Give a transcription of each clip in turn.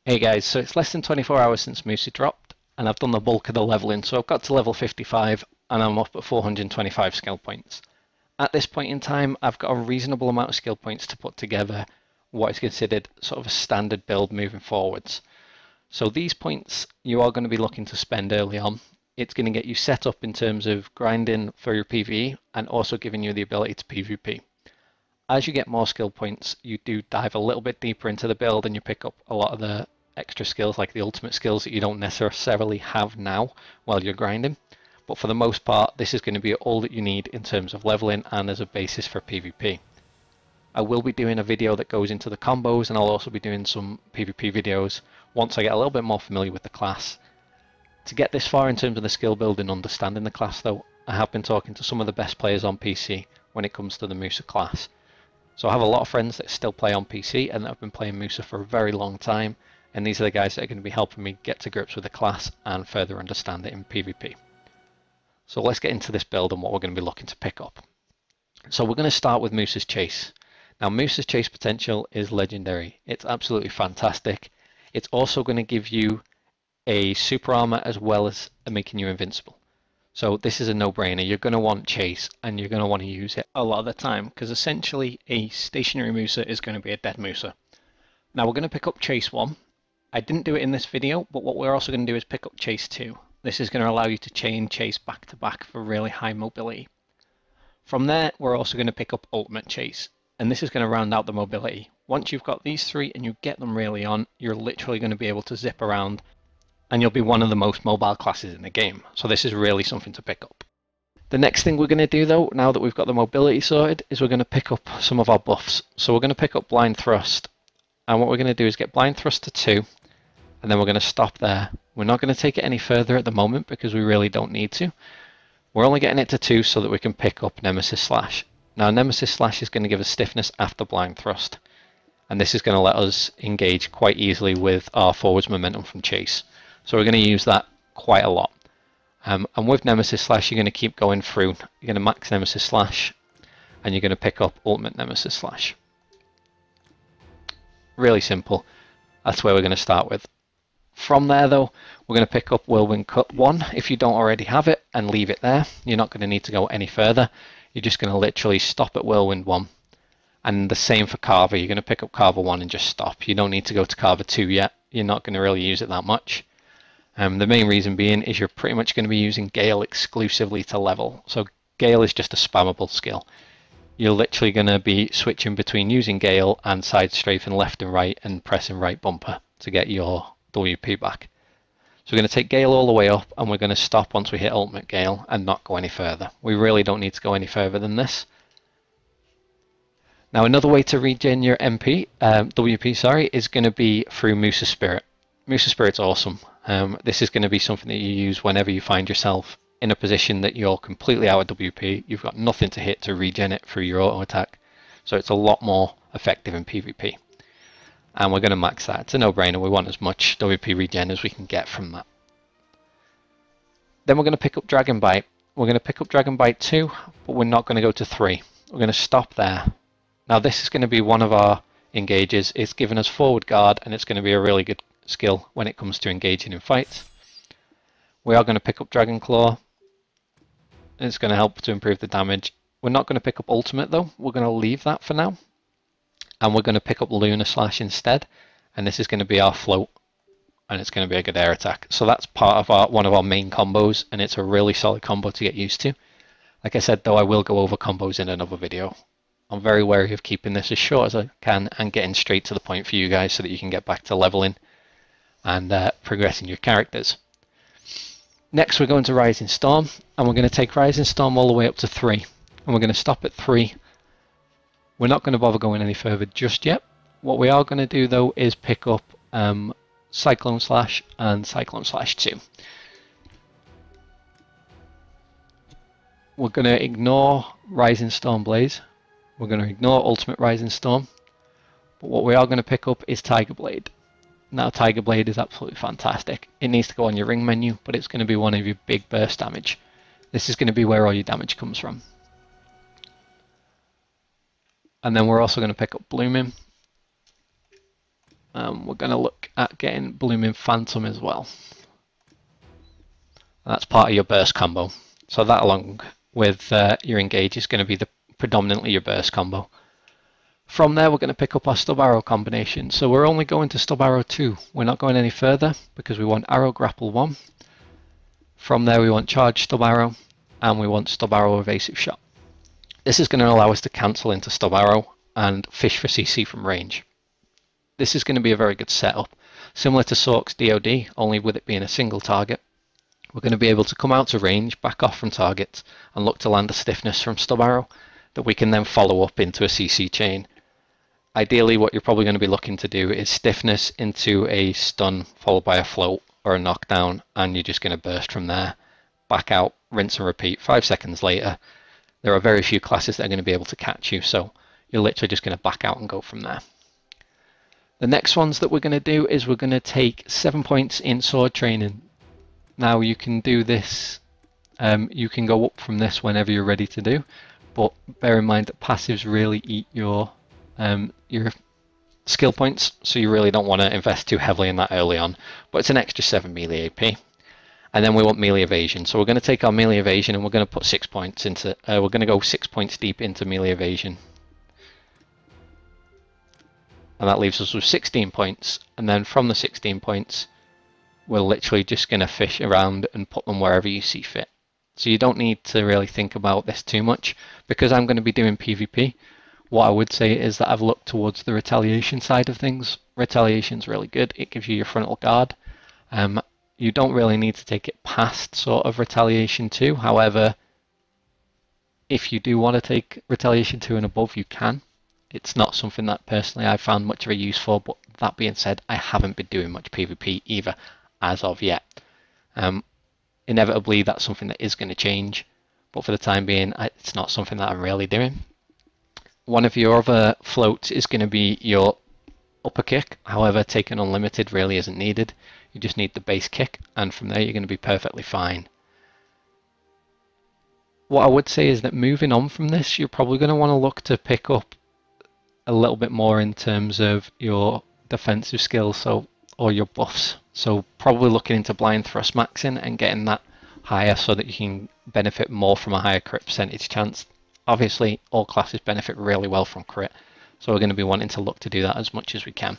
Hey guys, so it's less than 24 hours since Musa dropped, and I've done the bulk of the leveling, so I've got to level 55, and I'm up at 425 skill points. At this point in time, I've got a reasonable amount of skill points to put together what is considered sort of a standard build moving forwards. So these points you are going to be looking to spend early on. It's going to get you set up in terms of grinding for your PvE, and also giving you the ability to PvP. As you get more skill points, you do dive a little bit deeper into the build and you pick up a lot of the extra skills, like the ultimate skills that you don't necessarily have now while you're grinding. But for the most part, this is going to be all that you need in terms of leveling and as a basis for PvP. I will be doing a video that goes into the combos, and I'll also be doing some PvP videos once I get a little bit more familiar with the class. To get this far in terms of the skill build and understanding the class though, I have been talking to some of the best players on PC when it comes to the Musa class. So I have a lot of friends that still play on PC and that have been playing Musa for a very long time, and these are the guys that are going to be helping me get to grips with the class and further understand it in PvP. So let's get into this build and what we're going to be looking to pick up. So we're going to start with Musa's Chase. Now Musa's Chase potential is legendary. It's absolutely fantastic. It's also going to give you a super armor as well as making you invincible. So this is a no-brainer. You're going to want Chase, and you're going to want to use it a lot of the time, because essentially a stationary Musa is going to be a dead Musa. Now we're going to pick up Chase 1. I didn't do it in this video, but what we're also going to do is pick up Chase 2. This is going to allow you to chain Chase back to back for really high mobility. From there, we're also going to pick up Ultimate Chase, and this is going to round out the mobility. Once you've got these three and you get them really on, you're literally going to be able to zip around, and you'll be one of the most mobile classes in the game. So this is really something to pick up. The next thing we're going to do though, now that we've got the mobility sorted, is we're going to pick up some of our buffs. So we're going to pick up Blind Thrust, and what we're going to do is get Blind Thrust to 2, and then we're going to stop there. We're not going to take it any further at the moment because we really don't need to. We're only getting it to 2 so that we can pick up Nemesis Slash. Now Nemesis Slash is going to give us stiffness after Blind Thrust, and this is going to let us engage quite easily with our forwards momentum from Chase. So we're going to use that quite a lot. And with Nemesis Slash, you're going to keep going through. You're going to max Nemesis Slash, and you're going to pick up Ultimate Nemesis Slash. Really simple. That's where we're going to start with. From there though, we're going to pick up Whirlwind Cut 1 if you don't already have it, and leave it there. You're not going to need to go any further. You're just going to literally stop at Whirlwind 1. And the same for Carver. You're going to pick up Carver 1 and just stop. You don't need to go to Carver 2 yet. You're not going to really use it that much. The main reason being is you're pretty much going to be using Gale exclusively to level. So Gale is just a spammable skill. You're literally going to be switching between using Gale and side strafing left and right and pressing right bumper to get your WP back. So we're going to take Gale all the way up, and we're going to stop once we hit Ultimate Gale and not go any further. We really don't need to go any further than this. Now another way to regen your WP, sorry, is going to be through Musa Spirit. Musa Spirit's awesome. This is going to be something that you use whenever you find yourself in a position that you're completely out of WP. You've got nothing to hit to regen it through your auto attack. So it's a lot more effective in PvP. And we're going to max that. It's a no-brainer. We want as much WP regen as we can get from that. Then we're going to pick up Dragon Bite. We're going to pick up Dragon Bite 2, but we're not going to go to 3. We're going to stop there. Now this is going to be one of our engages. It's giving us forward guard, and it's going to be a really good skill when it comes to engaging in fights. We are going to pick up Dragon Claw. It's going to help to improve the damage. We're not going to pick up Ultimate though. We're going to leave that for now. And we're going to pick up Lunar Slash instead. And this is going to be our float. And it's going to be a good air attack. So that's part of one of our main combos. And it's a really solid combo to get used to. Like I said though, I will go over combos in another video. I'm very wary of keeping this as short as I can and getting straight to the point for you guys so that you can get back to leveling and progressing your characters. Next we're going to Rising Storm, and we're going to take Rising Storm all the way up to 3, and we're going to stop at 3. We're not going to bother going any further just yet. What we are going to do though is pick up Cyclone Slash and Cyclone Slash 2. We're going to ignore Rising Storm Blaze. We're going to ignore Ultimate Rising Storm. But what we are going to pick up is Tiger Blade. Now Tiger Blade is absolutely fantastic. It needs to go on your ring menu, but it's going to be one of your big burst damage. This is going to be where all your damage comes from. And then we're also going to pick up Blooming. We're going to look at getting Blooming Phantom as well. That's part of your burst combo. So that along with your engage is going to be predominantly your burst combo. From there we're going to pick up our stub arrow combination. So we're only going to stub arrow 2. We're not going any further because we want arrow grapple 1. From there we want charge stub arrow and we want stub arrow evasive shot. This is going to allow us to cancel into stub arrow and fish for CC from range. This is going to be a very good setup, similar to Sorc's DOD, only with it being a single target. We're going to be able to come out to range, back off from targets, and look to land a stiffness from stub arrow that we can then follow up into a CC chain. Ideally, what you're probably going to be looking to do is stiffness into a stun, followed by a float or a knockdown, and you're just going to burst from there. Back out, rinse and repeat. 5 seconds later, there are very few classes that are going to be able to catch you, so you're literally just going to back out and go from there. The next ones that we're going to do is we're going to take 7 points in sword training. Now you can do this, you can go up from this whenever you're ready to do, but bear in mind that passives really eat your skill points, so you really don't want to invest too heavily in that early on, but it's an extra 7 melee AP. And then we want melee evasion, so we're going to take our melee evasion and we're going to put 6 points into, we're going to go 6 points deep into melee evasion. And that leaves us with 16 points, and then from the 16 points we're literally just going to fish around and put them wherever you see fit. So you don't need to really think about this too much. Because I'm going to be doing PvP, what I would say is that I've looked towards the retaliation side of things. Retaliation's really good, it gives you your frontal guard. You don't really need to take it past sort of Retaliation 2, however, if you do want to take Retaliation 2 and above, you can. It's not something that personally I've found much of a use for, but that being said, I haven't been doing much PvP either as of yet. Inevitably that's something that is going to change, but for the time being it's not something that I'm really doing. One of your other floats is going to be your upper kick, however taking unlimited really isn't needed. You just need the base kick, and from there you're going to be perfectly fine. What I would say is that moving on from this, you're probably going to want to look to pick up a little bit more in terms of your defensive skills, or your buffs. So probably looking into blind thrust maxing and getting that higher so that you can benefit more from a higher crit percentage chance. Obviously all classes benefit really well from crit, so we're going to be wanting to look to do that as much as we can.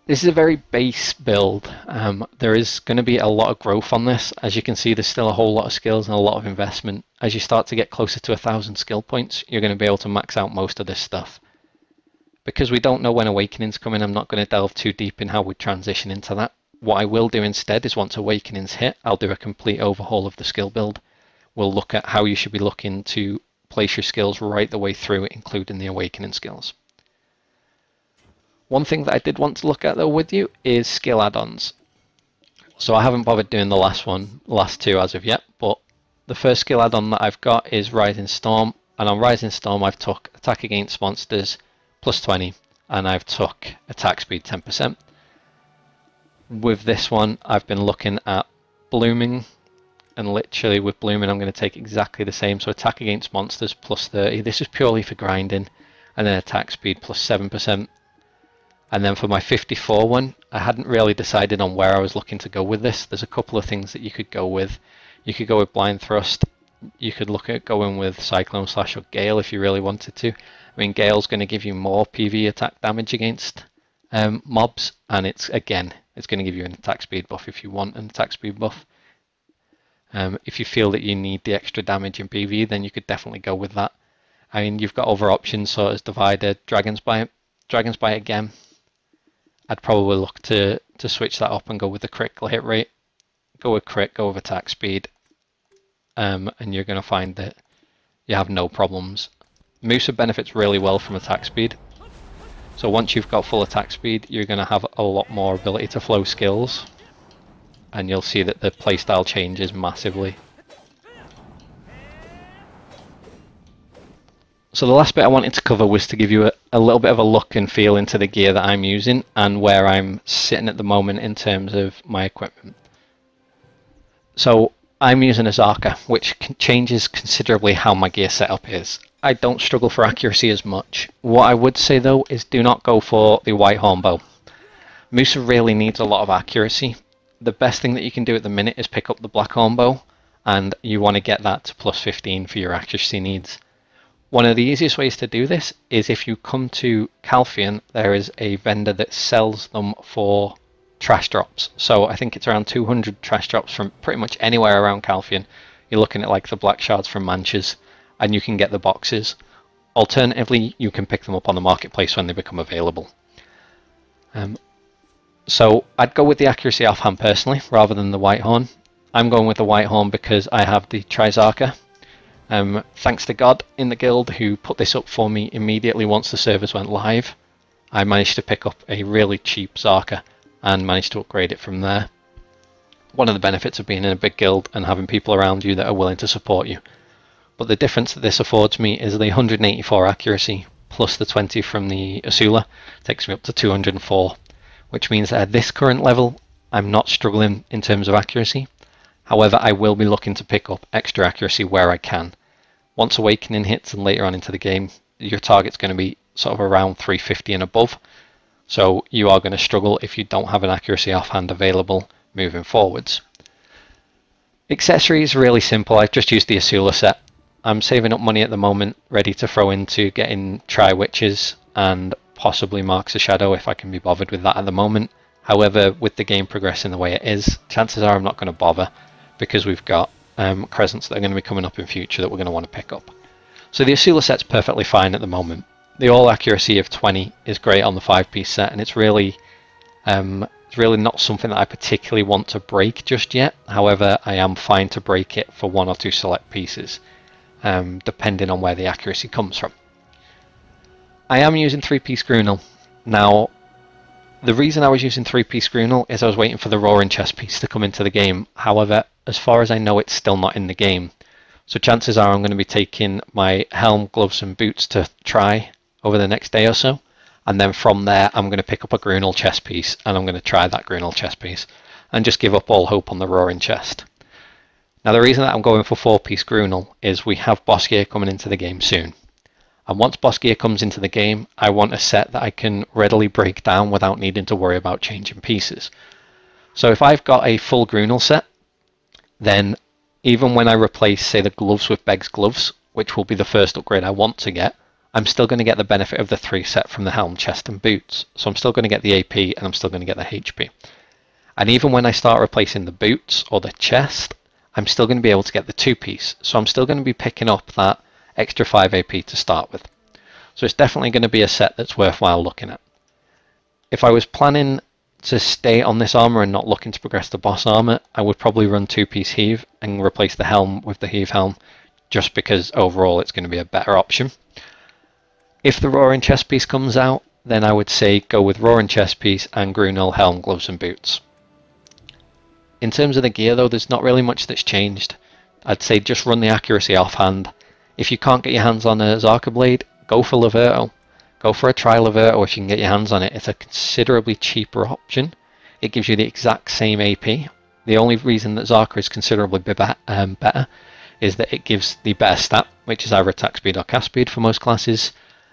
This is a very base build. There is going to be a lot of growth on this. As you can see, there's still a whole lot of skills and a lot of investment. As you start to get closer to 1,000 skill points, you're going to be able to max out most of this stuff. Because we don't know when Awakening's coming, I'm not going to delve too deep in how we transition into that. What I will do instead is once Awakening's hit, I'll do a complete overhaul of the skill build. We'll look at how you should be looking to place your skills right the way through, including the Awakening skills. One thing that I did want to look at though with you is skill add-ons. So I haven't bothered doing the last two as of yet, but the first skill add-on that I've got is Rising Storm, and on Rising Storm I've took attack against monsters plus 20, and I've took attack speed 10%. With this one I've been looking at blooming, and literally with blooming I'm going to take exactly the same, so attack against monsters plus 30, this is purely for grinding, and then attack speed plus 7%. And then for my 54 one, I hadn't really decided on where I was looking to go with this. There's a couple of things that you could go with. You could go with Blind Thrust, you could look at going with Cyclone Slash or Gale if you really wanted to. I mean, Gale's going to give you more PV attack damage against mobs, and it's going to give you an attack speed buff if you want an attack speed buff. If you feel that you need the extra damage in PV, then you could definitely go with that. I mean, you've got other options, so as Divider, Dragon's Bite again. I'd probably look to switch that up and go with the critical hit rate. Go with crit, go with attack speed, and you're going to find that you have no problems. Musa benefits really well from attack speed. So once you've got full attack speed, you're going to have a lot more ability to flow skills, and you'll see that the playstyle changes massively. So the last bit I wanted to cover was to give you a little bit of a look and feel into the gear that I'm using and where I'm sitting at the moment in terms of my equipment. So I'm using a Zarka, which changes considerably how my gear setup is. I don't struggle for accuracy as much. What I would say though is do not go for the White Horn bow. Musa really needs a lot of accuracy. The best thing that you can do at the minute is pick up the Black Horn Bow, and you want to get that to plus 15 for your accuracy needs. One of the easiest ways to do this is if you come to Calphion, there is a vendor that sells them for trash drops. So I think it's around 200 trash drops from pretty much anywhere around Calphion. You're looking at like the black shards from Manches, and you can get the boxes. Alternatively, you can pick them up on the marketplace when they become available. So I'd go with the accuracy offhand personally, rather than the White Horn. I'm going with the White Horn because I have the Trizarka. Thanks to God in the guild who put this up for me immediately once the servers went live. I managed to pick up a really cheap Zarka and managed to upgrade it from there. One of the benefits of being in a big guild and having people around you that are willing to support you. But the difference that this affords me is the 184 accuracy plus the 20 from the Asula takes me up to 204, which means that at this current level I'm not struggling in terms of accuracy. However, I will be looking to pick up extra accuracy where I can. Once Awakening hits and later on into the game, your target's going to be sort of around 350 and above. So you are going to struggle if you don't have an accuracy offhand available moving forwards. Accessory is really simple. I've just used the Asula set. I'm saving up money at the moment, ready to throw into getting Tri-Witches and possibly Marks of Shadow if I can be bothered with that at the moment. However, with the game progressing the way it is, chances are I'm not going to bother because we've got Crescents that are going to be coming up in future that we're going to want to pick up. So the Asula set's perfectly fine at the moment. The all accuracy of 20 is great on the 5-piece set, and it's really not something that I particularly want to break just yet. However, I am fine to break it for 1 or 2 select pieces, depending on where the accuracy comes from. I am using 3-piece Grunel. Now, the reason I was using 3-piece Grunel is I was waiting for the Roaring Chest piece to come into the game. However, as far as I know, it's still not in the game. So chances are I'm going to be taking my helm, gloves and boots to try over the next day or so. And then from there, I'm going to pick up a Grunel chest piece and I'm going to try that Grunel chest piece and just give up all hope on the Roaring Chest. Now, the reason that I'm going for 4-piece Grunel is we have boss gear coming into the game soon. And once boss gear comes into the game, I want a set that I can readily break down without needing to worry about changing pieces. So if I've got a full Grunel set, then even when I replace, say, the gloves with Beg's gloves, which will be the first upgrade I want to get, I'm still going to get the benefit of the 3 set from the helm, chest and boots. So I'm still going to get the AP and I'm still going to get the HP. And even when I start replacing the boots or the chest, I'm still going to be able to get the 2-piece. So I'm still going to be picking up that extra 5 AP to start with. So it's definitely going to be a set that's worthwhile looking at. If I was planning to stay on this armor and not looking to progress the boss armor, I would probably run 2-piece Heave and replace the helm with the Heave helm, just because overall it's going to be a better option. If the Roaring Chest piece comes out, then I would say go with Roaring Chest piece and Grunel helm, gloves and boots. In terms of the gear though, there's not really much that's changed. I'd say just run the accuracy offhand. If you can't get your hands on a Zarka blade, go for Laverto. Go for a Tri-Laverto if you can get your hands on it. It's a considerably cheaper option. It gives you the exact same AP. The only reason that Zarka is considerably better is that it gives the better stat, which is either attack speed or cast speed for most classes.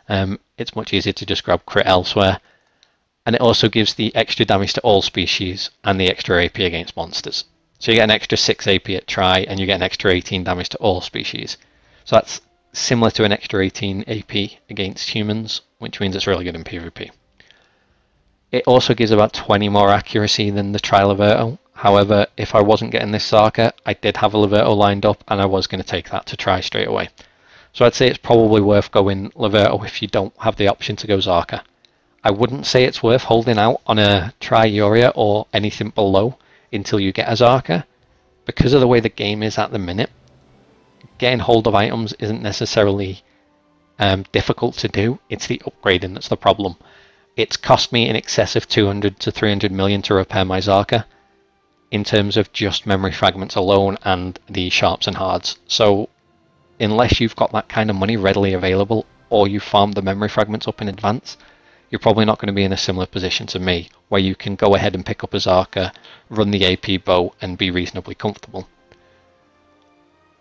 It's much easier to just grab crit elsewhere. And it also gives the extra damage to all species and the extra AP against monsters. So you get an extra 6 AP at Tri and you get an extra 18 damage to all species. So that's similar to an extra 18 AP against humans, which means it's really good in PvP. It also gives about 20 more accuracy than the Tri-Laverto. However, if I wasn't getting this Zarka, I did have a Laverto lined up and I was going to take that to Tri straight away. So I'd say it's probably worth going Laverto if you don't have the option to go Zarka. I wouldn't say it's worth holding out on a Tri-Uria or anything below until you get a Zarka. Because of the way the game is at the minute, getting hold of items isn't necessarily difficult to do. It's the upgrading that's the problem. It's cost me in excess of 200 to 300 million to repair my Zarka in terms of just memory fragments alone and the sharps and hards. So unless you've got that kind of money readily available or you farmed the memory fragments up in advance, you're probably not going to be in a similar position to me where you can go ahead and pick up a Zarka, run the AP bow and be reasonably comfortable.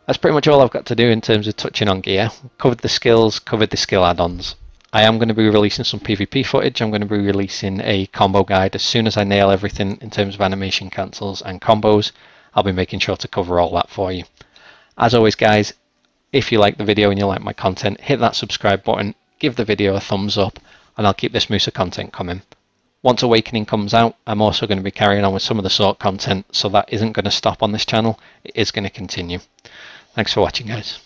That's pretty much all I've got to do in terms of touching on gear. Covered the skills, covered the skill add-ons. I am going to be releasing some PvP footage. I'm going to be releasing a combo guide as soon as I nail everything in terms of animation cancels and combos. I'll be making sure to cover all that for you. As always guys, if you like the video and you like my content, hit that subscribe button, give the video a thumbs up, and I'll keep this Musa content coming. Once Awakening comes out, I'm also going to be carrying on with some of the Sorc content, so that isn't going to stop on this channel, it is going to continue. Thanks for watching guys.